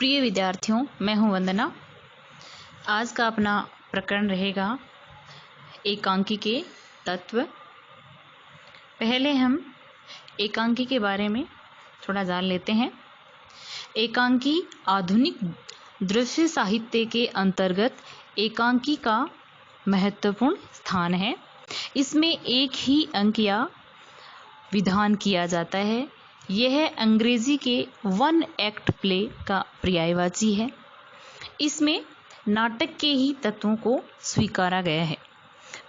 प्रिय विद्यार्थियों, मैं हूं वंदना। आज का अपना प्रकरण रहेगा एकांकी के तत्व। पहले हम एकांकी के बारे में थोड़ा जान लेते हैं। एकांकी आधुनिक दृश्य साहित्य के अंतर्गत एकांकी का महत्वपूर्ण स्थान है। इसमें एक ही अंक या विधान किया जाता है। यह अंग्रेजी के वन एक्ट प्ले का पर्यायवाची है। इसमें नाटक के ही तत्वों को स्वीकारा गया है,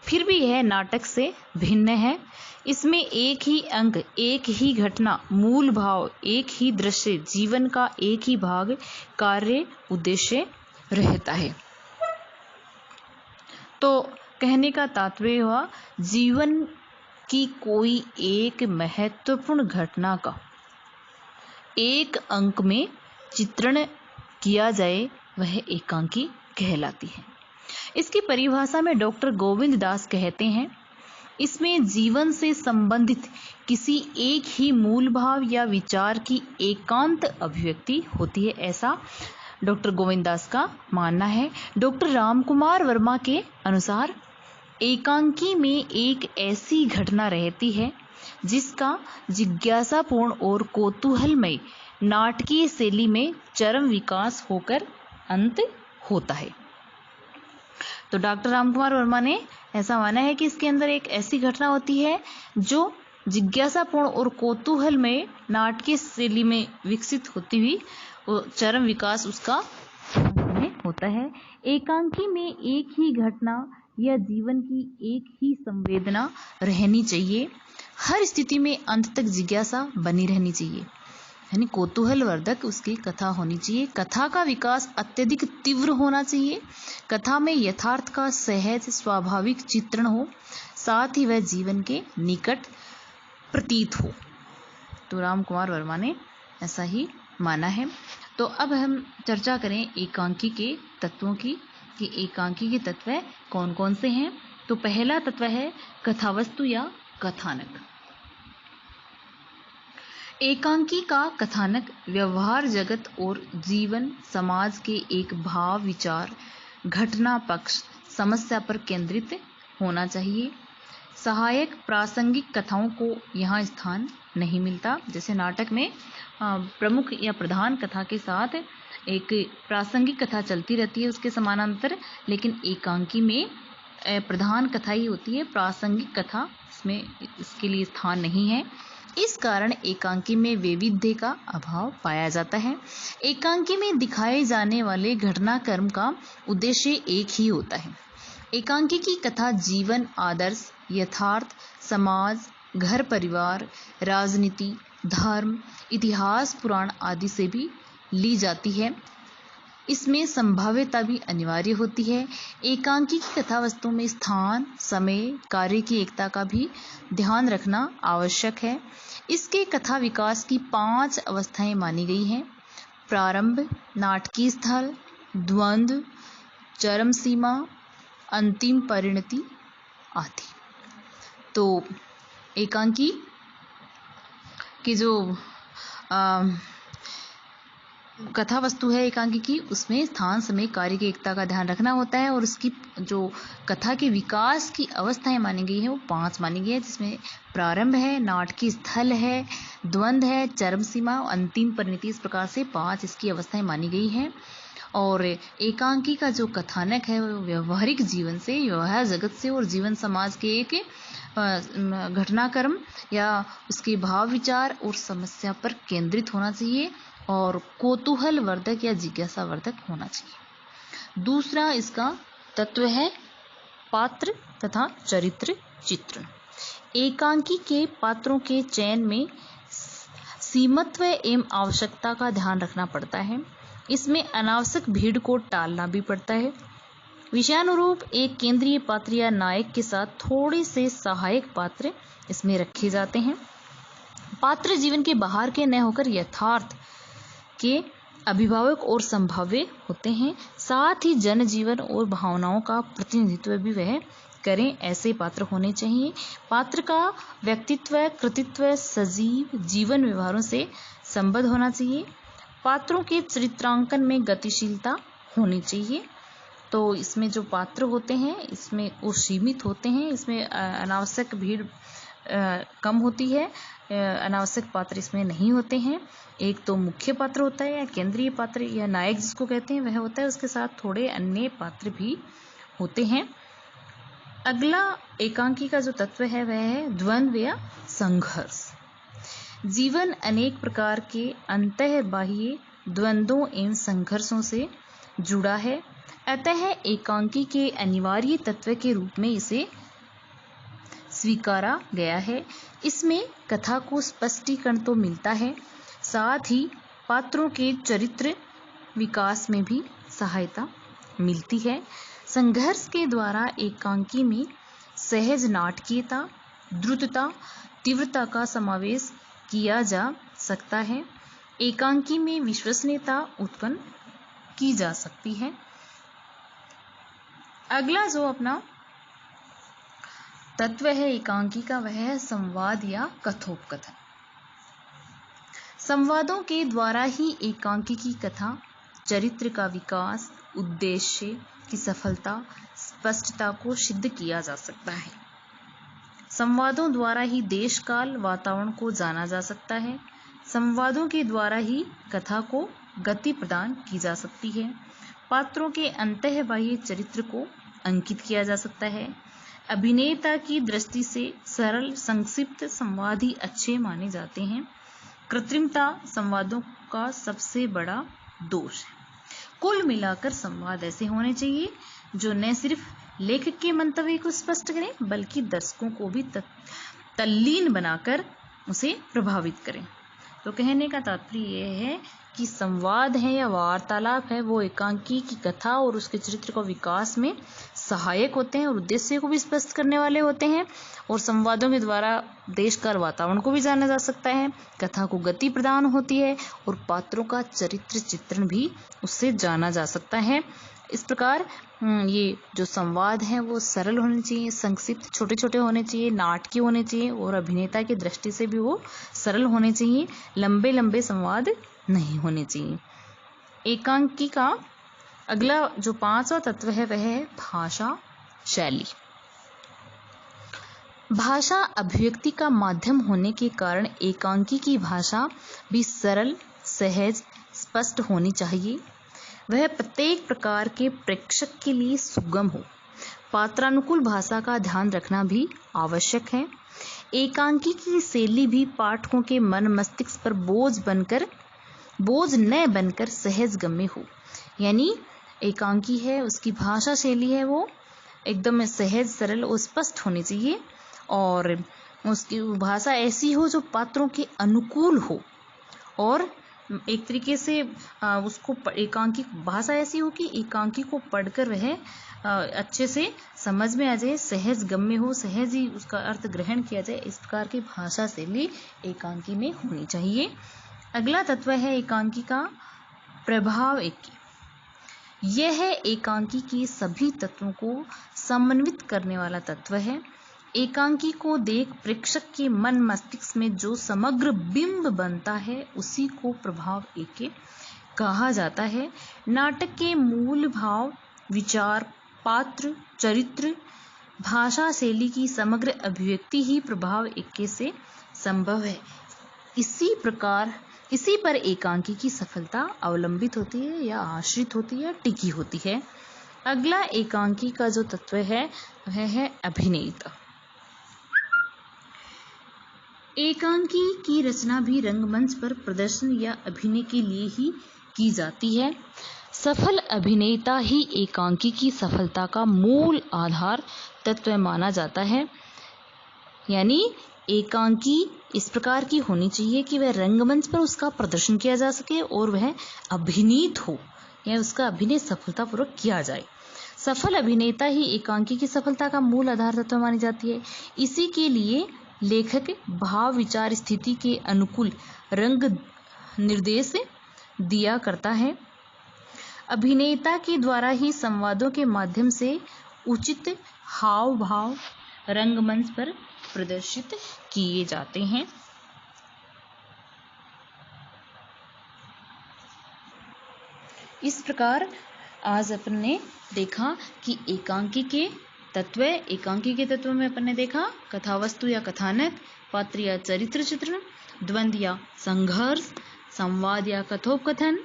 फिर भी यह नाटक से भिन्न है। इसमें एक ही अंक, एक ही घटना, मूल भाव, एक ही दृश्य, जीवन का एक ही भाग, कार्य, उद्देश्य रहता है। तो कहने का तात्पर्य हुआ, जीवन की कोई एक महत्वपूर्ण घटना का एक अंक में चित्रण किया जाए, वह एकांकी कहलाती है। इसकी परिभाषा में डॉक्टर गोविंद दास कहते हैं, इसमें जीवन से संबंधित किसी एक ही मूल भाव या विचार की एकांत अभिव्यक्ति होती है, ऐसा डॉक्टर गोविंद दास का मानना है। डॉक्टर रामकुमार वर्मा के अनुसार एकांकी में एक ऐसी घटना रहती है जिसका जिज्ञासापूर्ण और कौतूहलमय नाटकीय शैली में चरम विकास होकर अंत होता है। तो डॉक्टर रामकुमार वर्मा ने ऐसा माना है कि इसके अंदर एक ऐसी घटना होती है जो जिज्ञासापूर्ण और कौतूहलमय नाटकीय शैली में विकसित होती हुई चरम विकास उसका होता है। एकांकी में एक ही घटना या जीवन की एक ही संवेदना रहनी चाहिए। हर स्थिति में अंत तक जिज्ञासा बनी रहनी चाहिए, यानी कौतूहलवर्धक उसकी कथा होनी चाहिए। कथा का विकास अत्यधिक तीव्र होना चाहिए। कथा में यथार्थ का सहज स्वाभाविक चित्रण हो, साथ ही वह जीवन के निकट प्रतीत हो। तो रामकुमार वर्मा ने ऐसा ही माना है। तो अब हम चर्चा करें एकांकी के तत्वों की, कि एकांकी के तत्व कौन कौन से हैं। तो पहला तत्व है कथावस्तु या कथानक। एकांकी का कथानक व्यवहार जगत और जीवन समाज के एक भाव, विचार, घटना, पक्ष, समस्या पर केंद्रित होना चाहिए। सहायक प्रासंगिक कथाओं को यहाँ स्थान नहीं मिलता। जैसे नाटक में प्रमुख या प्रधान कथा के साथ एक प्रासंगिक कथा चलती रहती है उसके समानांतर, लेकिन एकांकी में प्रधान कथा ही होती है, प्रासंगिक कथा इसमें इसके लिए स्थान नहीं है। इस कारण एकांकी में वैविध्य का अभाव पाया जाता है। एकांकी में दिखाए जाने वाले घटनाक्रम का उद्देश्य एक ही होता है। एकांकी की कथा जीवन, आदर्श, यथार्थ, समाज, घर परिवार, राजनीति, धर्म, इतिहास, पुराण आदि से भी ली जाती है। इसमें संभाव्यता भी अनिवार्य होती है। एकांकी की कथा वस्तु में स्थान, समय, कार्य की एकता का भी ध्यान रखना आवश्यक है। इसके कथा विकास की 5 अवस्थाएं मानी गई हैं: प्रारंभ, नाटकीय स्थल, द्वंद्व, चरम सीमा, अंतिम परिणति आदि। तो एकांकी की जो कथा वस्तु है एकांकी की, उसमें स्थान, समय, कार्य की एकता का ध्यान रखना होता है। और उसकी जो कथा के विकास की अवस्थाएं मानी गई है वो 5 मानी गई है, जिसमें प्रारंभ है, नाटकीय स्थल है, द्वंद्व है, चरम सीमा, अंतिम परिणति। इस प्रकार से 5 इसकी अवस्थाएं मानी गई हैं। और एकांकी का जो कथानक है वो व्यवहारिक जीवन से, व्यवहार जगत से और जीवन समाज के एक घटनाक्रम या उसके भाव, विचार और समस्या पर केंद्रित होना चाहिए और कौतूहल वर्धक या जिज्ञासा वर्धक होना चाहिए। दूसरा इसका तत्व है पात्र तथा चरित्र चित्रण। एकांकी के पात्रों के चयन में सीमत्व एवं आवश्यकता का ध्यान रखना पड़ता है। इसमें अनावश्यक भीड़ को टालना भी पड़ता है। विषयानुरूप एक केंद्रीय पात्र या नायक के साथ थोड़े से सहायक पात्र इसमें रखे जाते हैं। पात्र जीवन के बाहर के न होकर यथार्थ के अभिभावक और संभाव्य होते हैं। साथ ही जनजीवन और भावनाओं का प्रतिनिधित्व भी वह करें, ऐसे पात्र होने चाहिए। पात्र का व्यक्तित्व, कृतित्व, सजीव जीवन व्यवहारों से संबद्ध होना चाहिए। पात्रों के चरित्रांकन में गतिशीलता होनी चाहिए। तो इसमें जो पात्र होते हैं इसमें वो सीमित होते हैं, इसमें अनावश्यक भीड़ कम होती है, अनावश्यक पात्र इसमें नहीं होते हैं। एक तो मुख्य पात्र होता है या केंद्रीय पात्र या नायक जिसको कहते हैं वह होता है, उसके साथ थोड़े अन्य पात्र भी होते हैं। अगला एकांकी का जो तत्व है वह है द्वंद्व या संघर्ष। जीवन अनेक प्रकार के अंतः बाह्य द्वंद्वों एवं संघर्षों से जुड़ा है, अतः एकांकी के अनिवार्य तत्व के रूप में इसे स्वीकारा गया है। इसमें कथा को स्पष्टीकरण तो मिलता है, साथ ही पात्रों के चरित्र विकास में भी सहायता मिलती है। संघर्ष के द्वारा एकांकी में सहज नाटकीयता, द्रुतता, तीव्रता का समावेश किया जा सकता है। एकांकी में विश्वसनीयता उत्पन्न की जा सकती है। अगला जो अपना तत्व है एकांकी का वह है संवाद या कथोपकथन। संवादों के द्वारा ही एकांकी की कथा, चरित्र का विकास, उद्देश्य की सफलता, स्पष्टता को सिद्ध किया जा सकता है। संवादों द्वारा ही देश काल वातावरण को जाना जा सकता है। संवादों के द्वारा ही कथा को गति प्रदान की जा सकती है। पात्रों के अंतः बाह्य चरित्र को अंकित किया जा सकता है। अभिनेता की दृष्टि से सरल संक्षिप्त संवाद ही अच्छे माने जाते हैं। कृत्रिमता संवादों का सबसे बड़ा दोष है। कुल मिलाकर संवाद ऐसे होने चाहिए जो न सिर्फ लेखक के मंतव्य को स्पष्ट करें बल्कि दर्शकों को भी तल्लीन बनाकर उसे प्रभावित करें। तो कहने का तात्पर्य यह है कि संवाद है या वार्तालाप है वो एकांकी की कथा और उसके चरित्र का विकास में सहायक होते हैं और उद्देश्य को भी स्पष्ट करने वाले होते हैं। और संवादों के द्वारा देश का वातावरण को भी जाना जा सकता है, कथा को गति प्रदान होती है और पात्रों का चरित्र चित्रण भी उससे जाना जा सकता है। इस प्रकार ये जो संवाद हैं वो सरल होने चाहिए, संक्षिप्त छोटे छोटे होने चाहिए, नाटकीय होने चाहिए और अभिनेता की दृष्टि से भी वो सरल होने चाहिए, लंबे लंबे संवाद नहीं होने चाहिए। एकांकी का अगला जो 5वां तत्व है वह है भाषा शैली। भाषा अभिव्यक्ति का माध्यम होने के कारण एकांकी की भाषा भी सरल, सहज, स्पष्ट होनी चाहिए। वह प्रत्येक प्रकार के प्रेक्षक के लिए सुगम हो। पात्रानुकूल भाषा का ध्यान रखना भी आवश्यक है। एकांकी की शैली भी पाठकों के मन मस्तिष्क पर बोझ न बनकर सहज गम्य हो। यानी एकांकी है उसकी भाषा शैली है वो एकदम सहज, सरल और स्पष्ट होनी चाहिए और उसकी भाषा ऐसी हो जो पात्रों के अनुकूल हो और एक तरीके से उसको एकांकी भाषा ऐसी हो कि एकांकी को पढ़कर वह अच्छे से समझ में आ जाए, सहज गम्य हो, सहज ही उसका अर्थ ग्रहण किया जाए। इस प्रकार की भाषा शैली एकांकी में होनी चाहिए। अगला तत्व है एकांकी का प्रभाव एकी। यह एकांकी के सभी तत्वों को समन्वित करने वाला तत्व है। एकांकी को देख प्रेक्षक के मन मस्तिष्क में जो समग्र बिंब बनता है उसी को प्रभाव एके कहा जाता है। नाटक के मूल भाव, विचार, पात्र, चरित्र, भाषा शैली की समग्र अभिव्यक्ति ही प्रभाव एके से संभव है। इसी पर एकांकी की सफलता अवलंबित होती है या आश्रित होती है, टिकी होती है। अगला एकांकी का जो तत्व है वह है अभिनेता। एकांकी की रचना भी रंगमंच पर प्रदर्शन या अभिनय के लिए ही की जाती है। सफल अभिनेता ही एकांकी की सफलता का मूल आधार तत्व माना जाता है। यानी एकांकी इस प्रकार की होनी चाहिए कि वह रंगमंच पर उसका प्रदर्शन किया जा सके और वह अभिनीत हो या उसका अभिनय सफलतापूर्वक किया जाए। सफल अभिनेता ही एकांकी की सफलता का मूल आधार तत्व मानी जाती है। इसी के लिए लेखक भाव, विचार, स्थिति के अनुकूल रंग निर्देश दिया करता है। अभिनेता के द्वारा ही संवादों के माध्यम से उचित हाव भाव रंगमंच पर प्रदर्शित किए जाते हैं। इस प्रकार आज अपन ने देखा कि एकांकी के तत्व में अपन ने देखा कथा वस्तु या कथानक, पात्र या चरित्र चित्रण, द्वंद्व या संघर्ष, संवाद या कथोपकथन,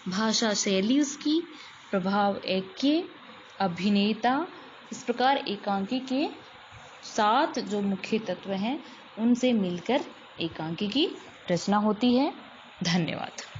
भाषा शैली उसकी, प्रभाव ऐक्य, अभिनेता। इस प्रकार एकांकी के 7 जो मुख्य तत्व हैं उनसे मिलकर एकांकी की रचना होती है। धन्यवाद।